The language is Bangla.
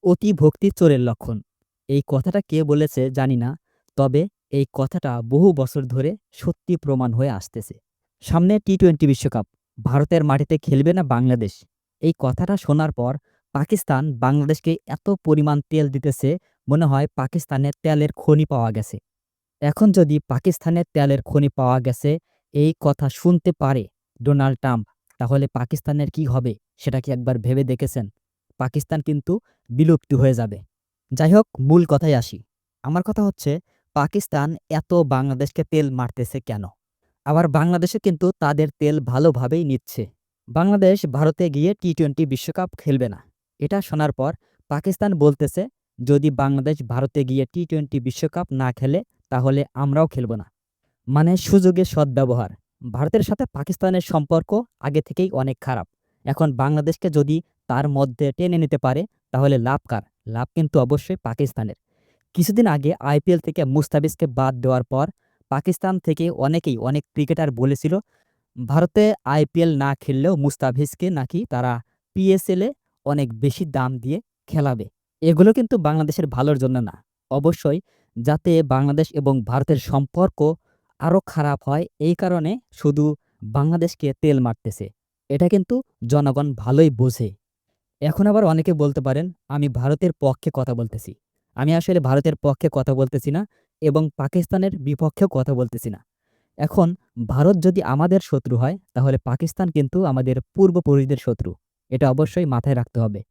অতি ভক্তি চোরের লক্ষণ। এই কথাটা কে বলেছে জানি না। তবে এই কথাটা বহু বছর ধরে সত্যি প্রমাণ হয়ে আসতেছে। সামনে টি-20 বিশ্বকাপ। ভারতের মাটিতে খেলবে না বাংলাদেশ। এই কথাটা শোনার পর পাকিস্তান বাংলাদেশকে এত পরিমাণ তেল দিতেছে, মনে হয় পাকিস্তানের তেলের খনি পাওয়া গেছে। এখন যদি পাকিস্তানের তেলের খনি পাওয়া গেছে এই কথা শুনতে পারে ডোনাল্ড ট্রাম্প, তাহলে পাকিস্তানের কি হবে সেটা কি একবার ভেবে দেখেছেন? পাকিস্তান কিন্তু বিলুপ্তি হয়ে যাবে। যাই হোক, মূল কথায় আসি। আমার কথা হচ্ছে, পাকিস্তান এত বাংলাদেশকে তেল মারতেছে কেন? আবার বাংলাদেশে কিন্তু তাদের তেল ভালোভাবেই নিচ্ছে। বাংলাদেশ ভারতে গিয়ে টি-20 বিশ্বকাপ খেলবে না। এটা শোনার পর পাকিস্তান বলতেছে, যদি বাংলাদেশ ভারতে গিয়ে টি-20 বিশ্বকাপ না খেলে তাহলে আমরাও খেলব না। মানে সুযোগের সদ্ব্যবহার। ভারতের সাথে পাকিস্তানের সম্পর্ক আগে থেকেই অনেক খারাপ। এখন বাংলাদেশকে যদি তার মধ্যে টেনে নিতে পারে তাহলে লাভ কার? লাভ কিন্তু অবশ্যই পাকিস্তানের। কিছুদিন আগে আইপিএল থেকে মুস্তাফিজকে বাদ দেওয়ার পর পাকিস্তান থেকে অনেক ক্রিকেটার বলেছিল ভারতে আইপিএল না খেললেও মুস্তাফিজকে নাকি তারা পিএসএল এ অনেক বেশি দাম দিয়ে খেলাবে। এগুলো কিন্তু বাংলাদেশের ভালোর জন্য না। অবশ্যই যাতে বাংলাদেশ এবং ভারতের সম্পর্ক আরো খারাপ হয় এই কারণে শুধু বাংলাদেশকে তেল মারতেছে। এটা কিন্তু জনগণ ভালোই বোঝে। এখন আবার অনেকে বলতে পারেন আমি ভারতের পক্ষে কথা বলতেছি। আমি আসলে ভারতের পক্ষে কথা বলতেছি না এবং পাকিস্তানের বিপক্ষেও কথা বলতেছি না। এখন ভারত যদি আমাদের শত্রু হয় তাহলে পাকিস্তান কিন্তু আমাদের পূর্বপুরুষদের শত্রু। এটা অবশ্যই মাথায় রাখতে হবে।